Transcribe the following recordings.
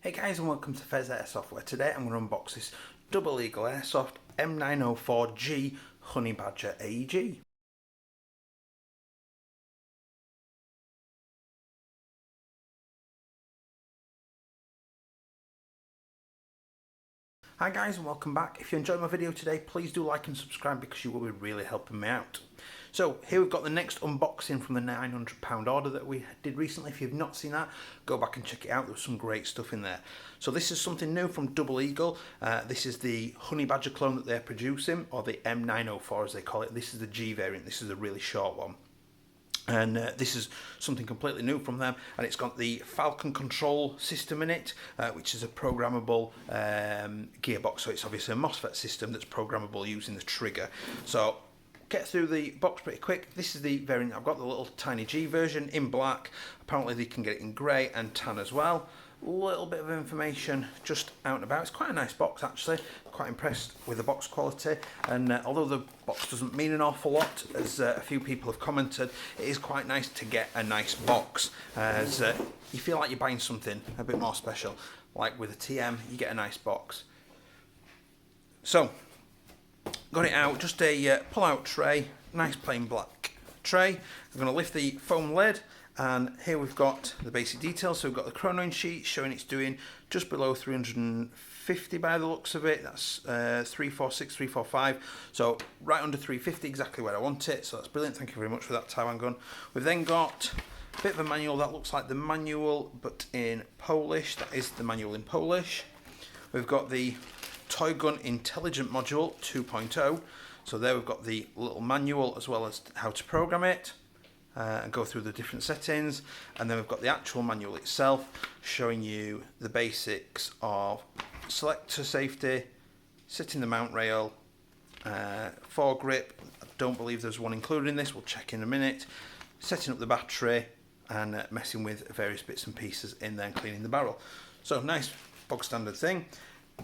Hey guys, and welcome to Pheas Airsoft, where today I'm going to unbox this double Eagle Airsoft M904G Honey Badger AEG. Hi guys, and welcome back. If you enjoyed my video today, please do like and subscribe because you will be really helping me out. So here we've got the next unboxing from the £900 order that we did recently. If you've not seen that, go back and check it out. There was some great stuff in there. So this is something new from Double Eagle. This is the Honey Badger clone that they're producing, or the M904 as they call it. This is the G variant. This is a really short one. And this is something completely new from them, and it's got the Falcon control system in it, which is a programmable gearbox. So it's obviously a MOSFET system that's programmable using the trigger. So get through the box pretty quick. This is the variant. I've got the little tiny G version in black. Apparently they can get it in grey and tan as well. Little bit of information just out and about. It's quite a nice box actually. Quite impressed with the box quality, and although the box doesn't mean an awful lot, as a few people have commented, it is quite nice to get a nice box, as you feel like you're buying something a bit more special. Like with a TM, you get a nice box. So got it out, just a pull-out tray, nice plain black tray. I'm going to lift the foam lid, and here we've got the basic details. So we've got the chronoing sheet showing it's doing just below 350 by the looks of it. That's 346, 345. So right under 350, exactly where I want it. So that's brilliant. Thank you very much for that, Taiwan gun. We've then got a bit of a manual that looks like the manual, but in Polish. That is the manual in Polish. We've got the Toy Gun Intelligent Module 2.0. So there we've got the little manual as well as how to program it. And go through the different settings, and then we've got the actual manual itself showing you the basics of selector safety, setting the mount rail, foregrip. I don't believe there's one included in this, we'll check in a minute, setting up the battery, and messing with various bits and pieces in there and cleaning the barrel. So nice bog standard thing.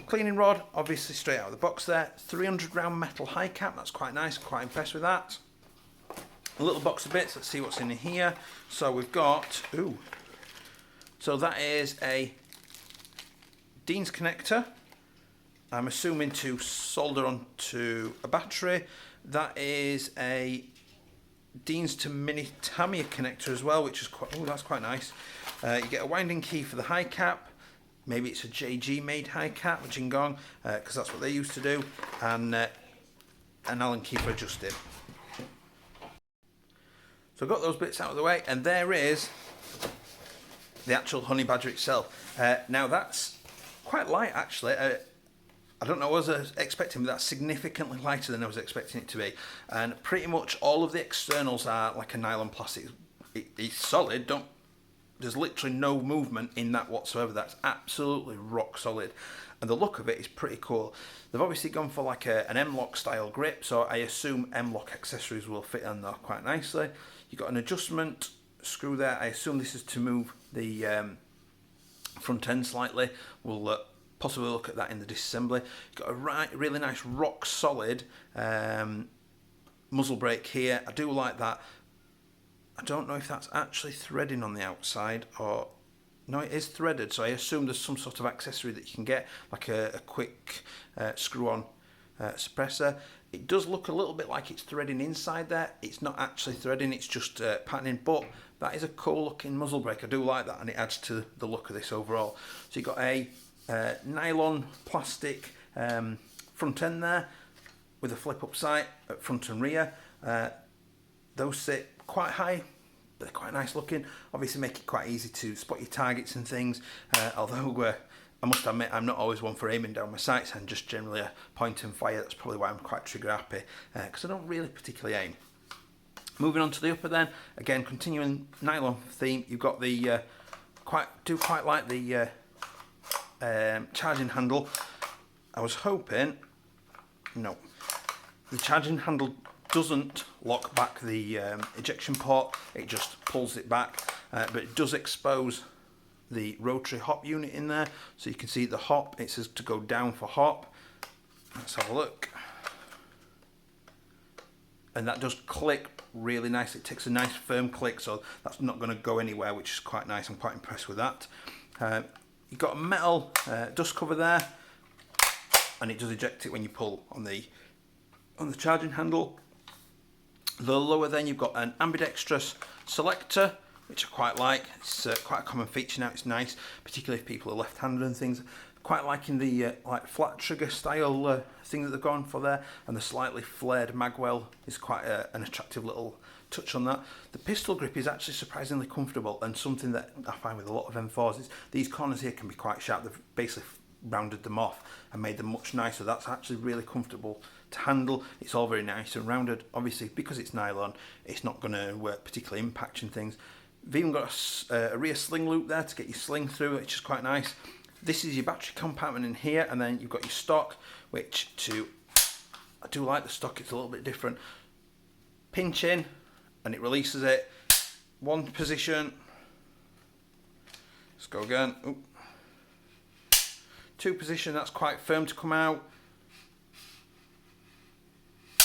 Cleaning rod, obviously straight out of the box there. 300 round metal high cap, that's quite nice, quite impressed with that. A little box of bits, let's see what's in here. So we've got, so that is a Dean's connector, I'm assuming to solder onto a battery. That is a Dean's to mini Tamiya connector as well, which is quite, that's quite nice. You get a winding key for the high cap. Maybe it's a JG made high cap, a Jingong, because that's what they used to do, and an Allen key for adjusting. So I've got those bits out of the way, and there is the actual Honey Badger itself. Now that's quite light actually. I don't know, I was expecting, but that's significantly lighter than I was expecting it to be. And pretty much all of the externals are like a nylon plastic. It's solid, there's literally no movement in that whatsoever. That's absolutely rock solid. And the look of it is pretty cool. They've obviously gone for like an M-LOK style grip, so I assume M-LOK accessories will fit in there quite nicely. You've got an adjustment screw there. I assume this is to move the front end slightly. We'll possibly look at that in the disassembly. You've got a really nice rock solid muzzle brake here. I do like that. I don't know if that's actually threading on the outside, or no, it is threaded, so I assume there's some sort of accessory that you can get, like a quick screw-on suppressor. It does look a little bit like it's threading inside there. It's not actually threading, it's just patterning, but that is a cool looking muzzle brake. I do like that, and it adds to the look of this overall. So you've got a nylon plastic front end there with a flip up sight at front and rear. Those sit quite high, they're quite nice looking. Obviously make it quite easy to spot your targets and things, although I must admit I'm not always one for aiming down my sights, and just generally a point and fire. That's probably why I'm quite trigger happy, because I don't really particularly aim. Moving on to the upper then, again continuing nylon theme, you've got the quite like the charging handle. I was hoping, no, the charging handle doesn't lock back the ejection port, it just pulls it back, but it does expose the rotary hop unit in there, so you can see the hop, it says to go down for hop. Let's have a look. And that does click really nice. It takes a nice firm click, so that's not going to go anywhere, which is quite nice. I'm quite impressed with that. you've got a metal dust cover there, and it does eject it when you pull on the charging handle. The lower then you've got an ambidextrous selector, which I quite like. It's quite a common feature now. It's nice, particularly if people are left-handed and things. Quite liking the like flat trigger style thing that they've gone for there, and the slightly flared magwell is quite an attractive little touch on that. The pistol grip is actually surprisingly comfortable, and something that I find with a lot of M4s is these corners here can be quite sharp. They've basically rounded them off and made them much nicer. That's actually really comfortable to handle. It's all very nice and rounded. Obviously, because it's nylon, it's not going to particularly impact and things. We've even got a rear sling loop there to get your sling through, which is quite nice. This is your battery compartment in here, and then you've got your stock, which I do like the stock, it's a little bit different. Pinch in, and it releases it. One position. Let's go again. Ooh. Two position, that's quite firm to come out.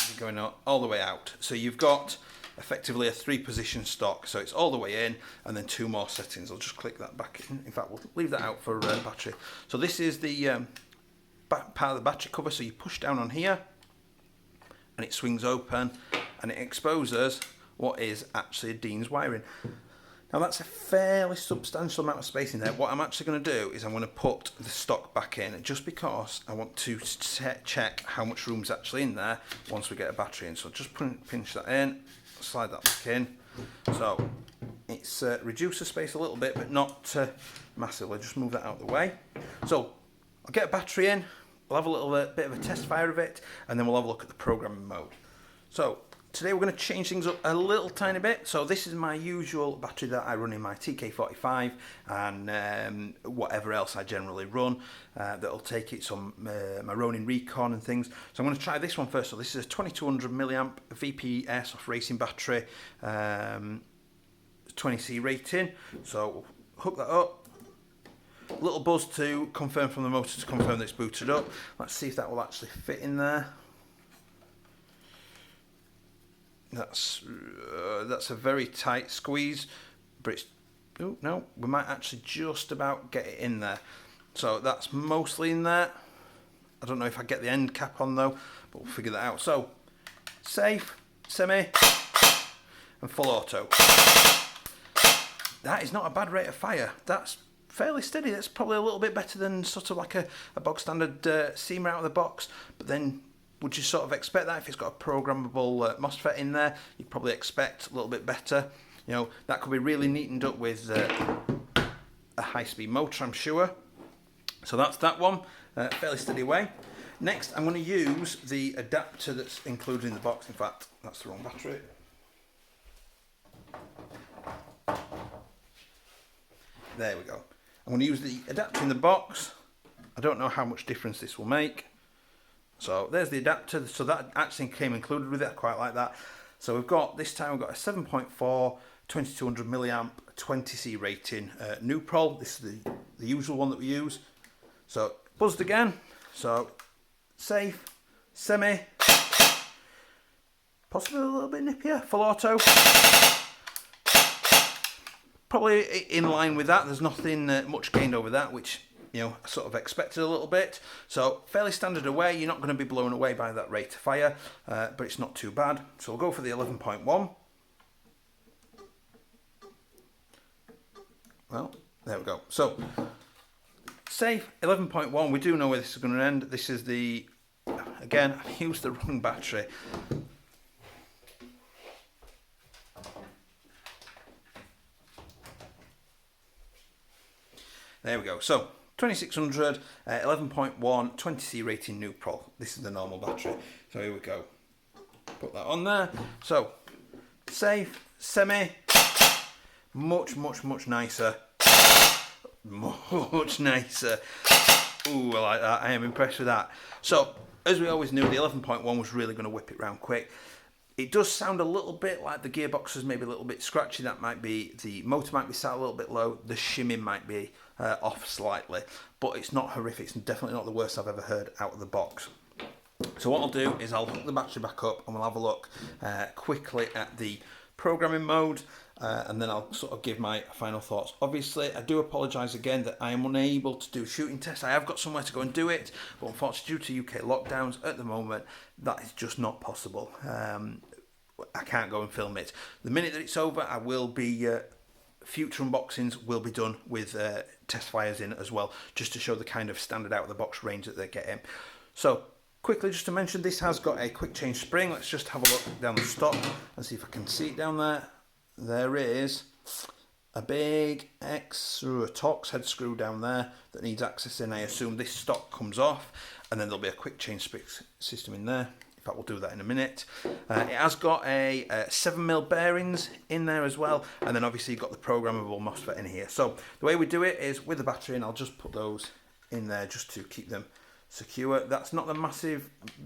You're going all the way out. So you've got effectively a 3-position stock, so it's all the way in, and then 2 more settings. I'll just click that back in. In fact, we'll leave that out for battery. So this is the part of the battery cover. So you push down on here, and it swings open, and it exposes what is actually a Dean's wiring. Now that's a fairly substantial amount of space in there. What I'm actually going to do is I'm going to put the stock back in, just because I want to check how much room's actually in there once we get a battery in. So just pinch that in, slide that back in. So it's reduced the space a little bit, but not massively. Just move that out of the way. So I'll get a battery in, we'll have a little bit of a test fire of it, and then we'll have a look at the programming mode. So today we're going to change things up a little tiny bit. So this is my usual battery that I run in my TK45 and whatever else I generally run that'll take it, some my Ronin Recon and things. So I'm going to try this one first. So this is a 2200 milliamp VP Airsoft racing battery, 20C rating. So hook that up. A little buzz to confirm from the motor to confirm that it's booted up. Let's see if that will actually fit in there. That's a very tight squeeze, but it's, oh no, we might actually just about get it in there. So that's mostly in there. I don't know if I get the end cap on though, but we'll figure that out. So safe, semi, and full auto. That is not a bad rate of fire. That's fairly steady. That's probably a little bit better than sort of like a bog standard seamer out of the box, but then would you sort of expect that if it's got a programmable MOSFET in there? You'd probably expect a little bit better. You know, that could be really neatened up with a high-speed motor, I'm sure. So that's that one, fairly steady away. Next, I'm going to use the adapter that's included in the box. In fact, that's the wrong battery. There we go. I'm going to use the adapter in the box. I don't know how much difference this will make. So there's the adapter, so that actually came included with it. I quite like that. So we've got, this time we've got a 7.4 2200 milliamp 20C rating Nuprol. This is the usual one that we use. So buzzed again. So safe, semi, possibly a little bit nippier, full auto. Probably in line with that. There's nothing much gained over that, which, you know, I sort of expected a little bit. So fairly standard away. You're not going to be blown away by that rate of fire, but it's not too bad. So we'll go for the 11.1. Well, there we go. So safe, 11.1. We do know where this is going to end. This is the, again, I've used the wrong battery. There we go. So 2600, 11.1, 20C rating Nuprol. This is the normal battery. So here we go. Put that on there. So safe, semi, much nicer. Much nicer. Ooh, I like that. I am impressed with that. So as we always knew, the 11.1 was really going to whip it round quick. It does sound a little bit like the gearbox is maybe a little bit scratchy. That might be, the motor might be sat a little bit low. The shimming might be off slightly, but it's not horrific. It's definitely not the worst I've ever heard out of the box. So what I'll do is I'll hook the battery back up and we'll have a look quickly at the programming mode. and then I'll sort of give my final thoughts. Obviously, I do apologise again that I am unable to do shooting tests. I have got somewhere to go and do it, but unfortunately due to UK lockdowns at the moment, that is just not possible. I can't go and film it. The minute that it's over, I will be... future unboxings will be done with test fires in as well, just to show the kind of standard out of the box range that they're getting. So quickly just to mention, this has got a quick change spring. Let's just have a look down the stock and see if I can see it down there. There is a big a Torx head screw down there that needs accessing. I assume this stock comes off, and then there'll be a quick change spring system in there. In fact, we'll do that in a minute. It has got a 7mm bearings in there as well, and then obviously you've got the programmable MOSFET in here. So the way we do it is with the battery, and I'll just put those in there just to keep them secure. That's not the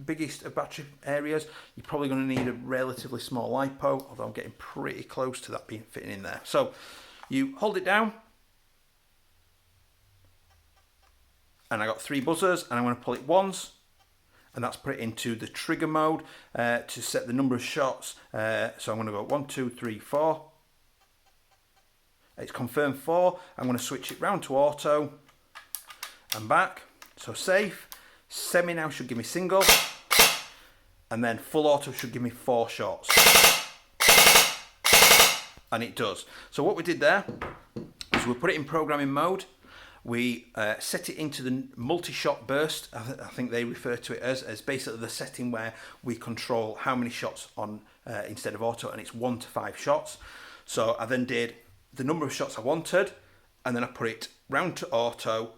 biggest of battery areas. You're probably going to need a relatively small LiPo, although I'm getting pretty close to that being fitting in there. So you hold it down, and I got 3 buzzers, and I'm going to pull it once, and that's put it into the trigger mode to set the number of shots. So I'm going to go 1, 2, 3, 4. It's confirmed 4. I'm going to switch it round to auto and back. So safe. Semi now should give me single, and then full auto should give me 4 shots, and it does. So what we did there is we put it in programming mode. We set it into the multi-shot burst. I think they refer to it as basically the setting where we control how many shots on instead of auto, and it's 1 to 5 shots. So I then did the number of shots I wanted, and then I put it round to auto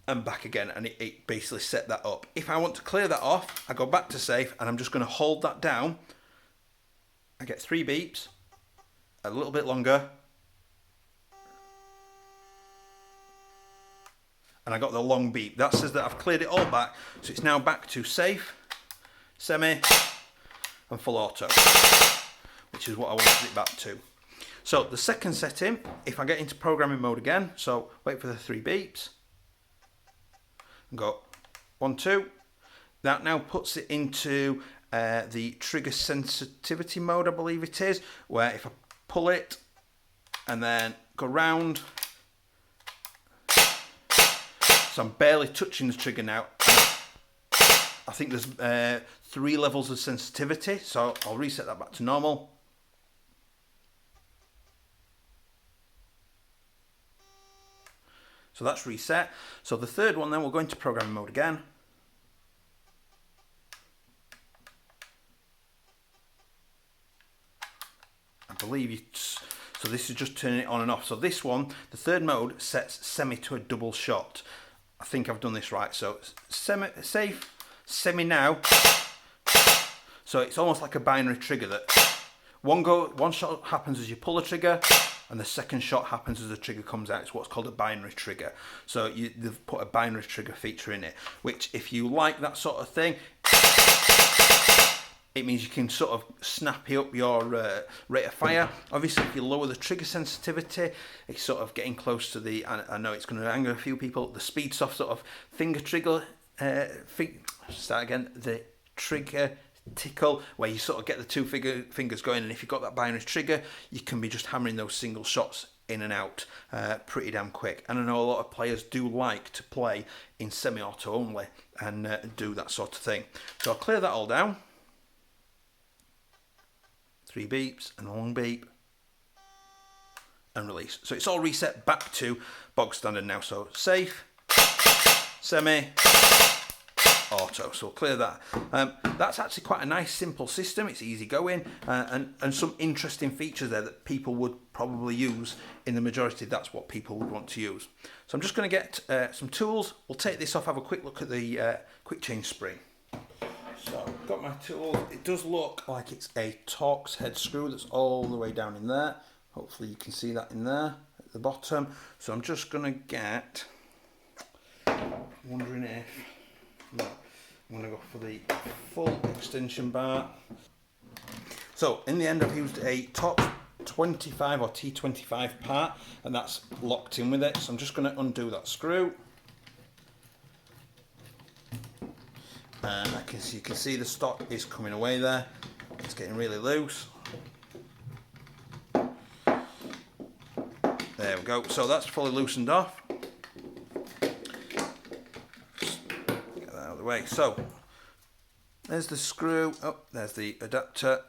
and back again, and it basically set that up. If I want to clear that off, I go back to safe, and I'm just going to hold that down. I get 3 beeps, a little bit longer, and I got the long beep. That says that I've cleared it all back, so it's now back to safe, semi, and full auto, which is what I wanted it back to. So the second setting, if I get into programming mode again, so wait for the 3 beeps, and go 1, 2. That now puts it into the trigger sensitivity mode, I believe it is, where if I pull it and then go round, so I'm barely touching the trigger now. I think there's 3 levels of sensitivity, so I'll reset that back to normal. So that's reset. So the third one then, we'll go into programming mode again. I believe so this is just turning it on and off. So this one, the third mode, sets semi to a double shot. I think I've done this right. So semi, safe, semi now. So it's almost like a binary trigger that one shot happens as you pull the trigger, and the second shot happens as the trigger comes out. It's what's called a binary trigger. So they've put a binary trigger feature in it, which if you like that sort of thing, it means you can sort of snap up your rate of fire. Obviously, if you lower the trigger sensitivity, it's sort of getting close to the, I know it's going to anger a few people, the speed soft sort of finger trigger, the trigger tickle, where you sort of get the 2 fingers going, and if you've got that binary trigger, you can be just hammering those single shots in and out pretty damn quick. And I know a lot of players do like to play in semi-auto only and do that sort of thing. So I'll clear that all down. 3 beeps and a long beep, and release. So it's all reset back to bog standard now. So safe, semi, auto. So we'll clear that. That's actually quite a nice simple system. It's easy going, and some interesting features there that people would probably use. In the majority, that's what people would want to use. So I'm just going to get some tools. We'll take this off, have a quick look at the quick change spring. So I've got my tools. It does look like it's a Torx head screw that's all the way down in there. Hopefully you can see that in there at the bottom. So I'm just going to get, wondering if, no, I'm going to go for the full extension bar. So in the end, I've used a Torx 25 or T25 part, and that's locked in with it. So I'm just going to undo that screw. And you can see the stock is coming away there. It's getting really loose. There we go. So that's fully loosened off. Get that out of the way. So there's the screw. Oh, there's the adapter.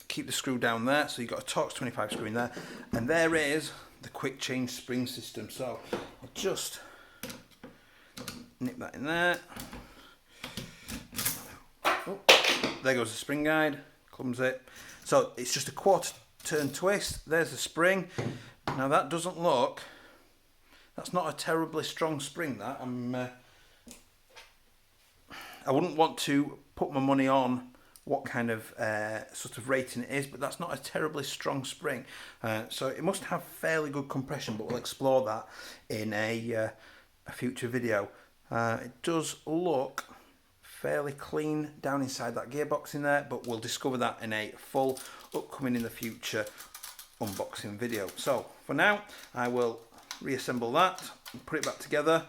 Keep the screw down there. So you've got a Torx 25 screw in there. And there is the quick change spring system. So I'll just nip that in there. Oh, there goes the spring guide. Clumsy. So it's just a quarter turn twist. There's the spring. Now that doesn't look, that's not a terribly strong spring, that. I wouldn't want to put my money on what kind of sort of rating it is, but that's not a terribly strong spring. So it must have fairly good compression, but we'll explore that in a future video. It does look fairly clean down inside that gearbox in there, but we'll discover that in a full upcoming in the future unboxing video. So for now, I will reassemble that and put it back together.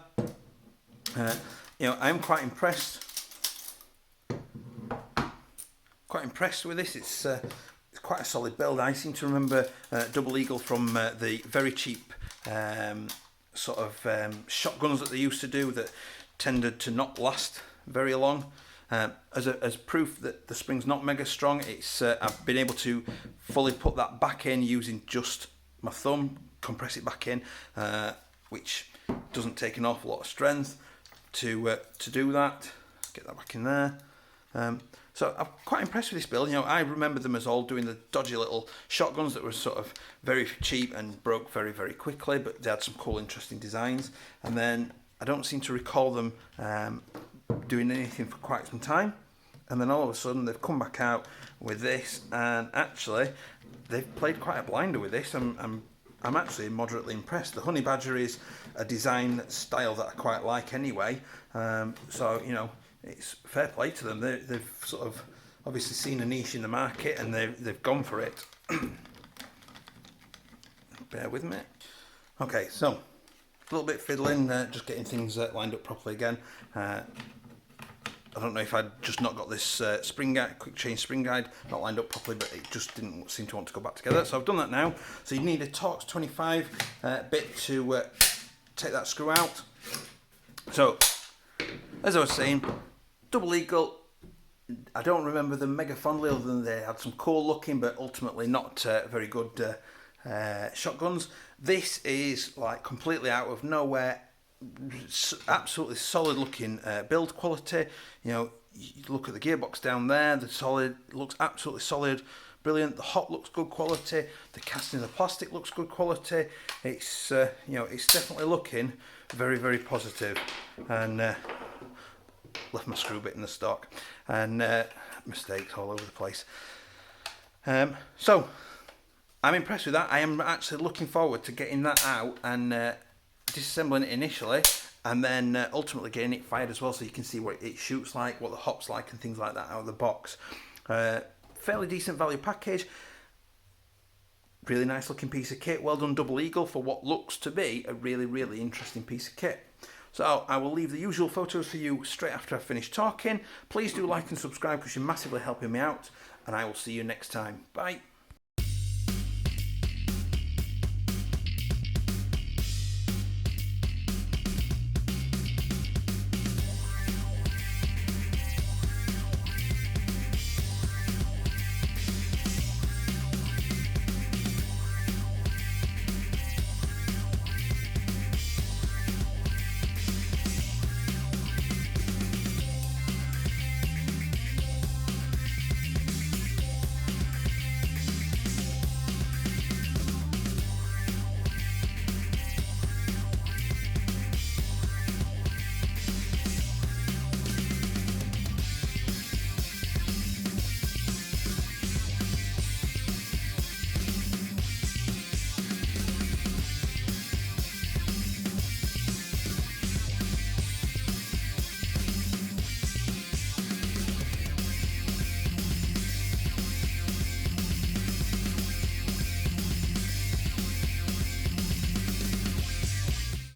You know, I'm quite impressed with this. It's quite a solid build. I seem to remember Double Eagle from the very cheap sort of shotguns that they used to do that tended to not last very long. As proof that the spring's not mega strong, it's I've been able to fully put that back in using just my thumb, compress it back in, which doesn't take an awful lot of strength to do that. Get that back in there. So I'm quite impressed with this build. You know, I remember them as all doing the dodgy little shotguns that were sort of very cheap and broke very, very quickly, but they had some cool, interesting designs. And then I don't seem to recall them doing anything for quite some time, and then all of a sudden they've come back out with this, and actually they've played quite a blinder with this. I'm actually moderately impressed. The Honey Badger is a design style that I quite like anyway, so you know, it's fair play to them. They've sort of obviously seen a niche in the market and they've gone for it. Bear with me. Okay, so a little bit fiddling, just getting things lined up properly again. I don't know if I'd just not got this spring guide, quick change spring guide, not lined up properly, but it just didn't seem to want to go back together. So I've done that now. So you need a Torx 25 bit to take that screw out. So as I was saying, Double Eagle, I don't remember them mega fondly, other than they had some cool looking but ultimately not very good shotguns. This is like completely out of nowhere, absolutely solid looking build quality. You know, you look at the gearbox down there, the solid looks absolutely solid, brilliant. The hop looks good quality, the casting of the plastic looks good quality. It's you know, it's definitely looking very, very positive. And left my screw bit in the stock, and mistakes all over the place. So I'm impressed with that. I am actually looking forward to getting that out and disassembling it initially, and then ultimately getting it fired as well, so you can see what it shoots like, what the hop's like, and things like that out of the box. Fairly decent value package. Really nice looking piece of kit. Well done, Double Eagle, for what looks to be a really, really interesting piece of kit. So I will leave the usual photos for you straight after I've finished talking. Please do like and subscribe because you're massively helping me out, and I will see you next time. Bye.